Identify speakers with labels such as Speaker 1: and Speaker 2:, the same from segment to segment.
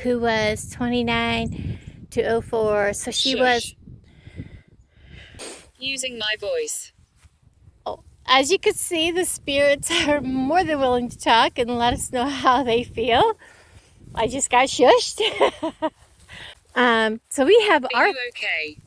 Speaker 1: who was 29 to 04. So she was
Speaker 2: using my voice.
Speaker 1: Oh, as you can see, the spirits are more than willing to talk and let us know how they feel. I just got shushed. So we have
Speaker 2: Are you okay?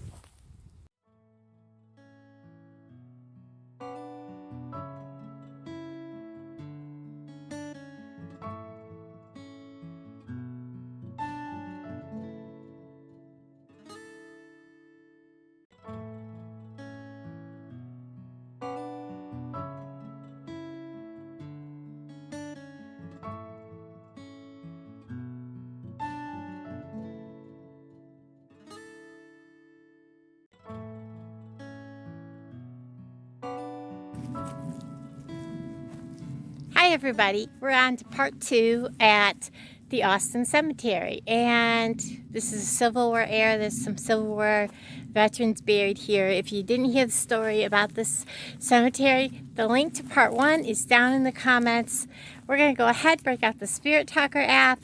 Speaker 1: Hi everybody, we're on to part 2 at the Austin Cemetery, and this is a Civil War era. There's some Civil War veterans buried here. If you didn't hear the story about this cemetery, the link to part 1 is down in the comments. We're going to go ahead, break out the Spirit Talker app,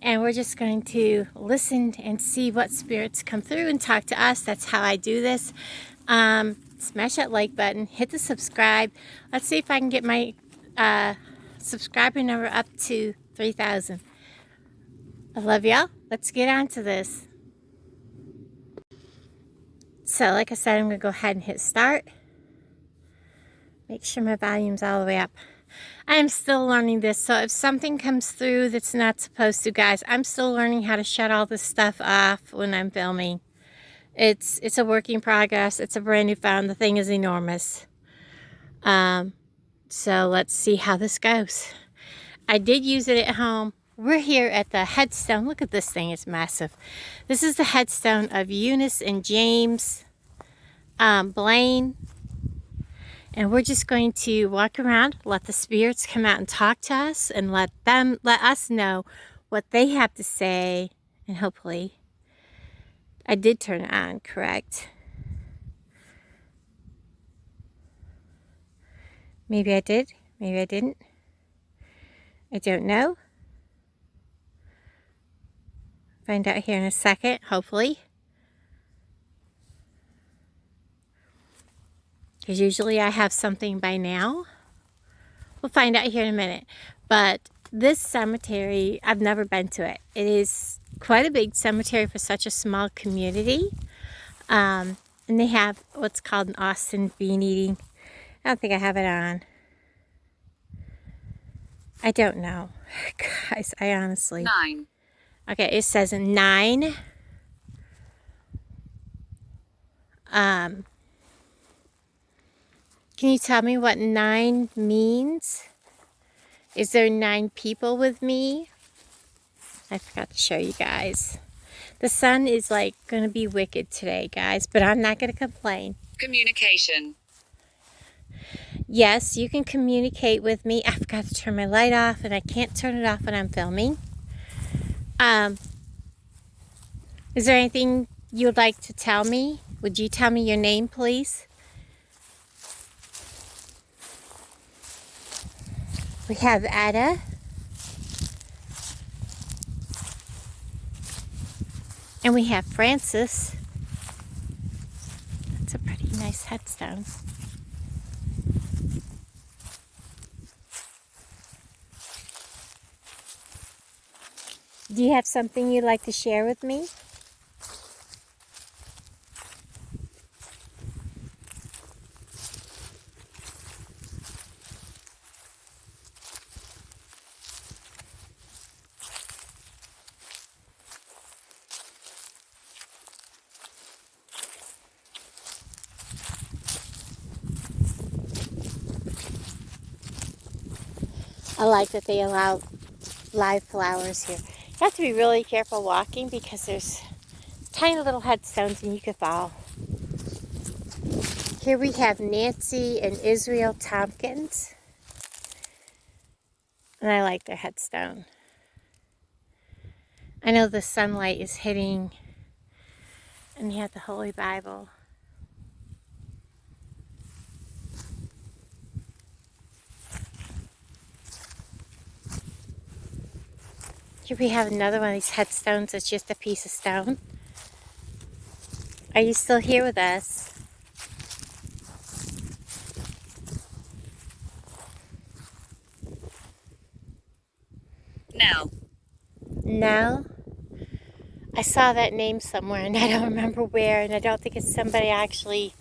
Speaker 1: and we're just going to listen and see what spirits come through and talk to us. That's how I do this. Smash that like button, hit the subscribe. Let's see if I can get my subscriber number up to 3,000. I love y'all. Let's get on to this. So like I said, I'm going to go ahead and hit start. Make sure my volume's all the way up. I am still learning this, so if something comes through that's not supposed to, guys, I'm still learning how to shut all this stuff off when I'm filming. It's a work in progress. It's a brand new phone. The thing is enormous. So let's see how this goes. I did use it at home. We're here at the headstone. Look at this thing. It's massive. This is the headstone of Eunice and James Blaine. And we're just going to walk around, let the spirits come out and talk to us, and let us know what they have to say. And hopefully, I did turn it on, correct? Maybe I did. Maybe I didn't. I don't know. Find out here in a second, hopefully. Because usually I have something by now. We'll find out here in a minute. But this cemetery, I've never been to it. It is quite a big cemetery for such a small community. And they have what's called an Austin bean eating. I don't think I have it on. I don't know. Guys, I honestly...
Speaker 2: 9.
Speaker 1: Okay, it says 9. Can you tell me what 9 means? Is there 9 people with me? I forgot to show you guys. The sun is like going to be wicked today, guys, but I'm not going to complain.
Speaker 2: Communication.
Speaker 1: Yes, you can communicate with me. I forgot to turn my light off, and I can't turn it off when I'm filming. Is there anything you would like to tell me? Would you tell me your name, please? We have Ada. And we have Francis. That's a pretty nice headstone. Do you have something you'd like to share with me? I like that they allow live flowers here. You have to be really careful walking because there's tiny little headstones and you could fall. Here we have Nancy and Israel Tompkins. And I like their headstone. I know the sunlight is hitting, and you have the Holy Bible. Here we have another one of these headstones that's just a piece of stone. Are you still here with us?
Speaker 2: Now.
Speaker 1: No? I saw that name somewhere and I don't remember where, and I don't think it's somebody I actually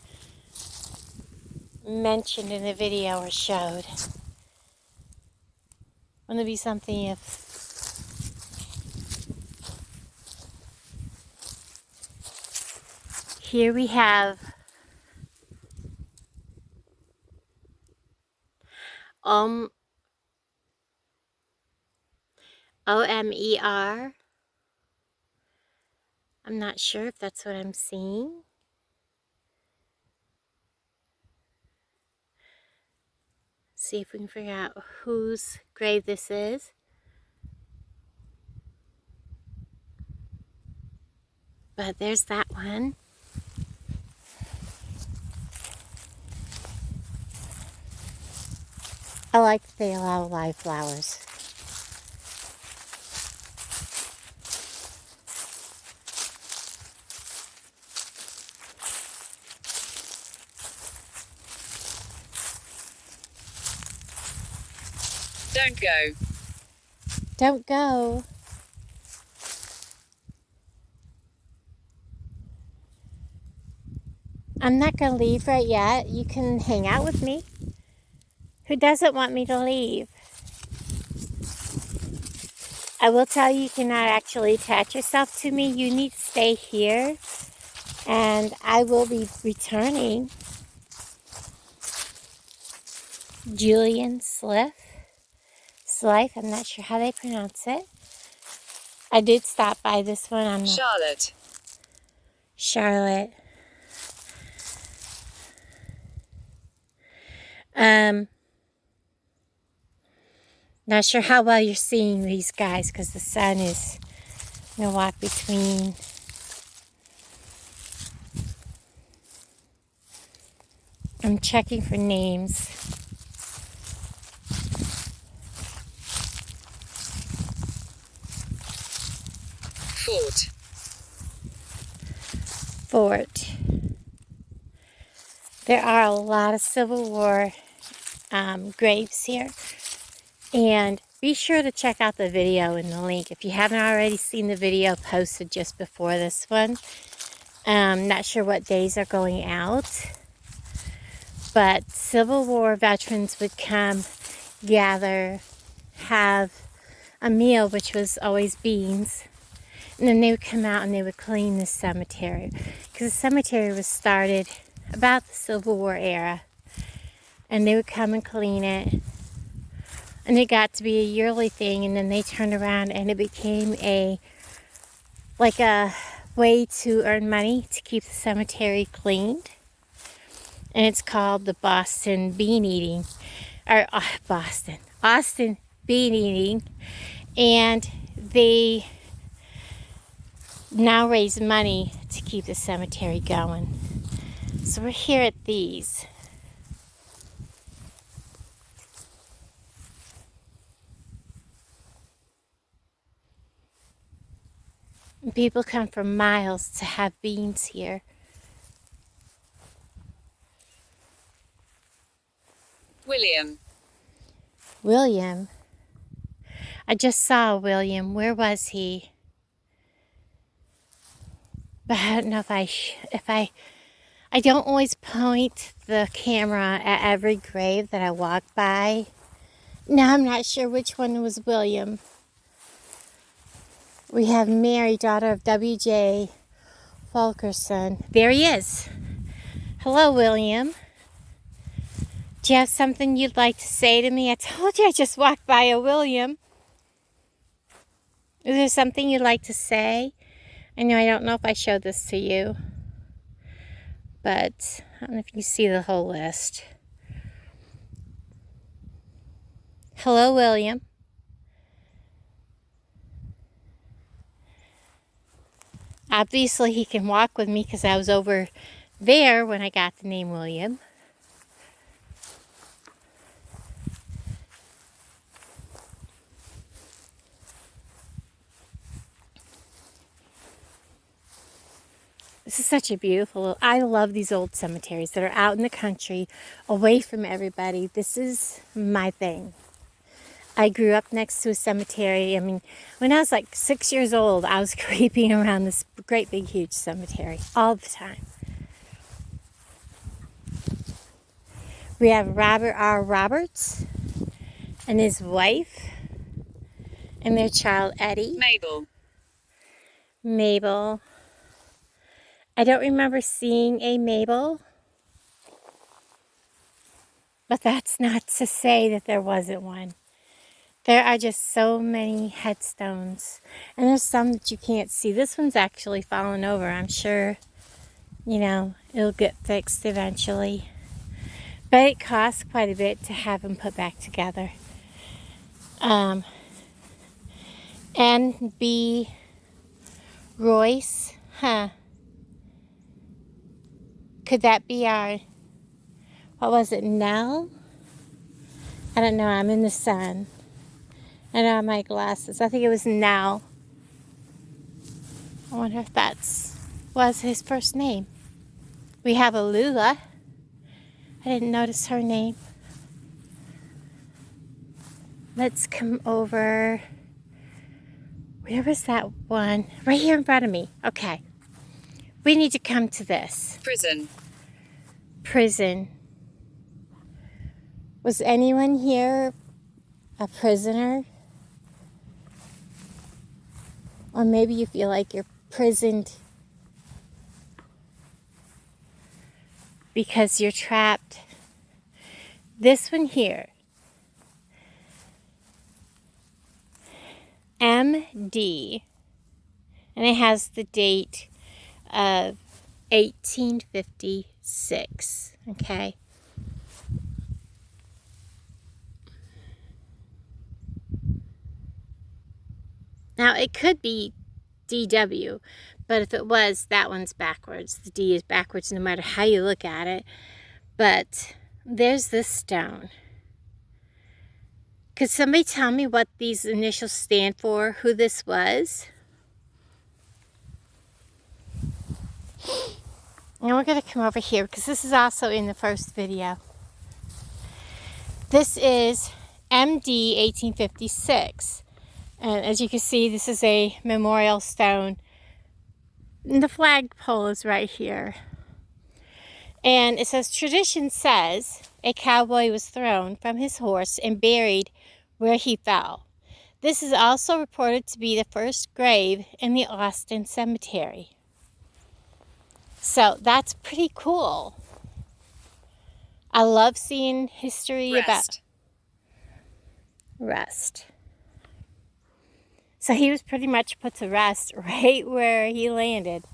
Speaker 1: mentioned in the video or showed. Wouldn't it be something if... Here we have Omer. I'm not sure if that's what I'm seeing. See if we can figure out whose grave this is. But there's that one. I like that they allow live flowers.
Speaker 2: Don't go.
Speaker 1: Don't go. I'm not going to leave right yet. You can hang out with me. Who doesn't want me to leave? I will tell you, you cannot actually attach yourself to me. You need to stay here. And I will be returning. Julian Slife, I'm not sure how they pronounce it. I did stop by this one on
Speaker 2: Charlotte.
Speaker 1: Charlotte. Not sure how well you're seeing these guys because the sun is going to walk between. I'm checking for names. Fort. There are a lot of Civil War graves here. And be sure to check out the video in the link. If you haven't already seen the video posted just before this one. Not sure what days are going out. But Civil War veterans would come, gather, have a meal, which was always beans. And then they would come out and they would clean the cemetery. Because the cemetery was started about the Civil War era. And they would come and clean it. And it got to be a yearly thing. And then they turned around and it became a way to earn money to keep the cemetery cleaned. And it's called the Austin bean eating. And they now raise money to keep the cemetery going. So we're here at these. And people come from miles to have beans here. William. I just saw William. Where was he? But I don't know if I don't always point the camera at every grave that I walk by. Now I'm not sure which one was William. We have Mary, daughter of W.J. Fulkerson. There he is. Hello, William. Do you have something you'd like to say to me? I told you I just walked by a William. Is there something you'd like to say? I don't know if I showed this to you, but I don't know if you see the whole list. Hello, William. Obviously, he can walk with me because I was over there when I got the name William. This is such a beautiful, I love these old cemeteries that are out in the country, away from everybody. This is my thing. I grew up next to a cemetery. I mean, when I was like 6 years old, I was creeping around this great big huge cemetery all the time. We have Robert R. Roberts and his wife and their child Eddie. Mabel. I don't remember seeing a Mabel, but that's not to say that there wasn't one. There are just so many headstones, and there's some that you can't see. This one's actually fallen over. I'm sure, you know, it'll get fixed eventually. But it costs quite a bit to have them put back together. N.B. Royce, Could that be our, what was it, Nell? I don't know, I'm in the sun. I don't have my glasses. I think it was Nell. I wonder if was his first name. We have Alula. I didn't notice her name. Let's come over. Where was that one? Right here in front of me. Okay. We need to come to this. Prison. Was anyone here a prisoner? Or maybe you feel like you're prisoned because you're trapped. This one here, MD, and it has the date of 1856, okay? Now, it could be DW, but if it was, that one's backwards. The D is backwards no matter how you look at it. But there's this stone. Could somebody tell me what these initials stand for, who this was? And we're going to come over here because this is also in the first video. This is MD 1856. And as you can see, this is a memorial stone. And the flagpole is right here. And it says, tradition says a cowboy was thrown from his horse and buried where he fell. This is also reported to be the first grave in the Austin Cemetery. So that's pretty cool. I love seeing history about rest. So he was pretty much put to rest right where he landed.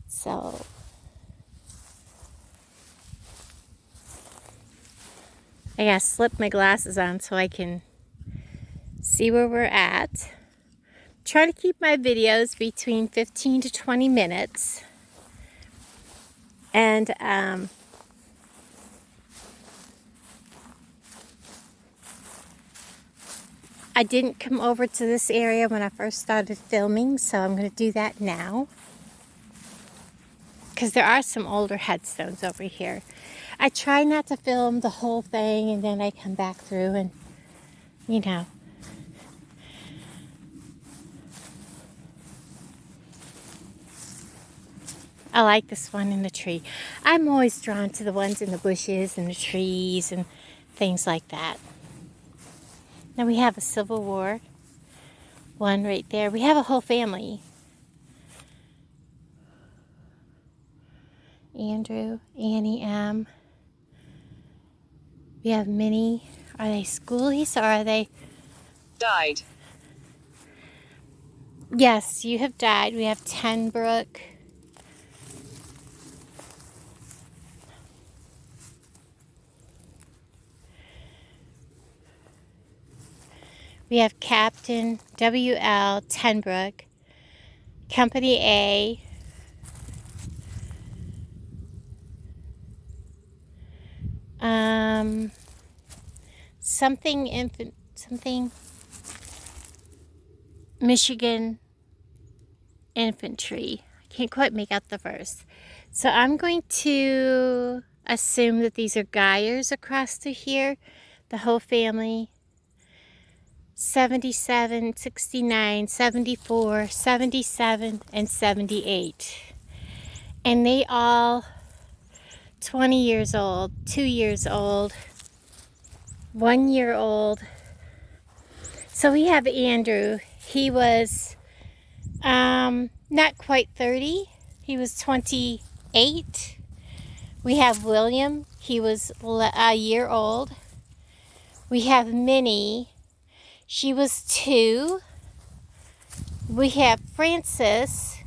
Speaker 1: So I gotta slip my glasses on so I can see where we're at. Try to keep my videos between 15 to 20 minutes. And I didn't come over to this area when I first started filming, so I'm going to do that now. Because there are some older headstones over here. I try not to film the whole thing and then I come back through and, you know. I like this one in the tree. I'm always drawn to the ones in the bushes and the trees and things like that. Now we have a Civil War one right there. We have a whole family. Andrew, Annie M. We have Minnie. Are they schoolies or are they
Speaker 2: died?
Speaker 1: Yes, you have died. We have Tenbrook. We have Captain W.L. Tenbrook, Company A. Something Michigan Infantry. I can't quite make out the first. So I'm going to assume that these are Geyers across to here. The whole family. 77, 69, 74, 77, and 78. And they all 20 years old, 2 years old, 1 year old. So we have Andrew. He was not quite 30. He was 28. We have William. He was a year old. We have Minnie. She was 2. We have Francis.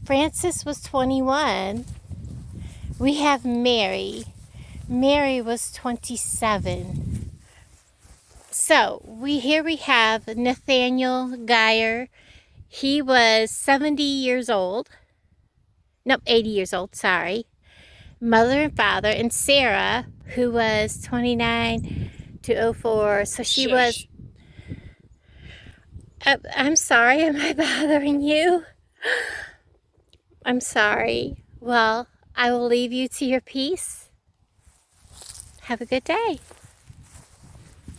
Speaker 1: Francis was 21. We have Mary. Mary was 27. So here we have Nathaniel Geyer. He was 70 years old. Nope, 80 years old, sorry. Mother and father. And Sarah, who was 29 to 04. So she
Speaker 2: Shush.
Speaker 1: was... I'm sorry, am I bothering you? I'm sorry. Well, I will leave you to your peace. Have a good day.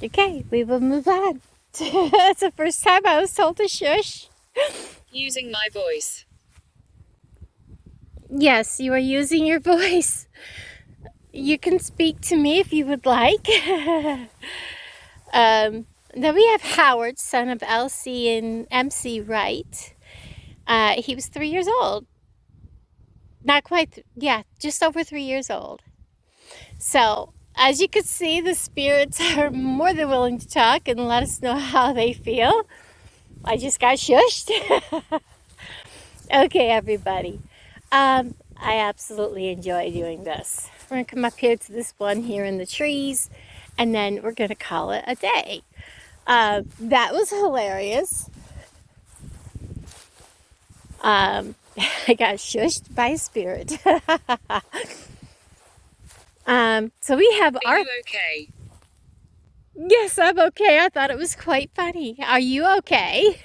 Speaker 1: Okay, we will move on. That's the first time I was told to shush.
Speaker 2: Using my voice.
Speaker 1: Yes, you are using your voice. You can speak to me if you would like. Then we have Howard, son of Elsie and MC Wright. He was 3 years old. Not quite, just over 3 years old. So, as you can see, the spirits are more than willing to talk and let us know how they feel. I just got shushed. Okay, everybody. I absolutely enjoy doing this. We're going to come up here to this one here in the trees, and then we're going to call it a day. That was hilarious. I got shushed by a spirit. So we have
Speaker 2: Are you okay?
Speaker 1: Yes, I'm okay. I thought it was quite funny. Are you okay?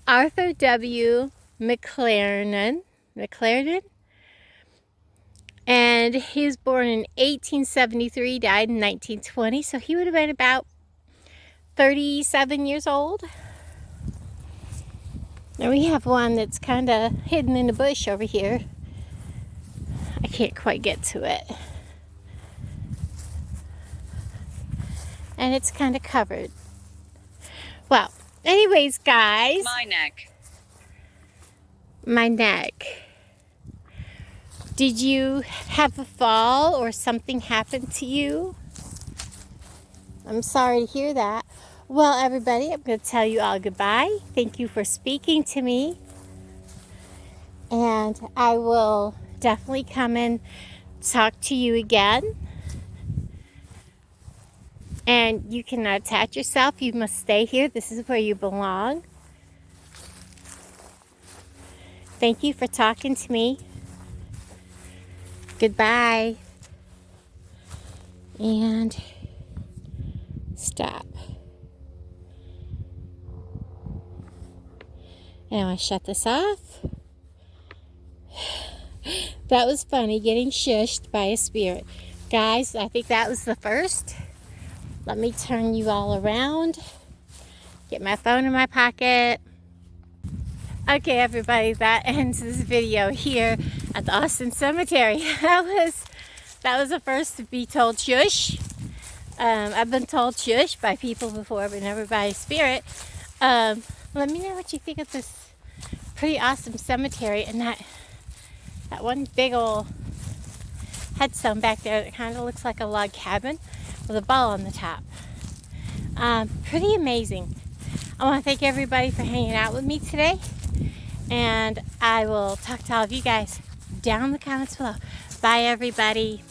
Speaker 1: Arthur W. McLaren. And he was born in 1873, died in 1920. So he would have been about 37 years old. And we have one that's kind of hidden in the bush over here. I can't quite get to it. And it's kind of covered. Well, anyways, guys.
Speaker 2: My neck.
Speaker 1: My neck. Did you have a fall or something happen to you? I'm sorry to hear that. Well, everybody, I'm going to tell you all goodbye. Thank you for speaking to me. And I will definitely come and talk to you again. And you cannot attach yourself. You must stay here. This is where you belong. Thank you for talking to me. Goodbye. And stop. And I want to shut this off. That was funny, getting shushed by a spirit. Guys, I think that was the first. Let me turn you all around. Get my phone in my pocket. Okay, everybody, that ends this video here at the Austin Cemetery. That was the first to be told shush. I've been told shush by people before, but never by a spirit. Let me know what you think of this pretty awesome cemetery and that one big old headstone back there that kind of looks like a log cabin with a ball on the top. Pretty amazing. I want to thank everybody for hanging out with me today. And I will talk to all of you guys down in the comments below. Bye, everybody.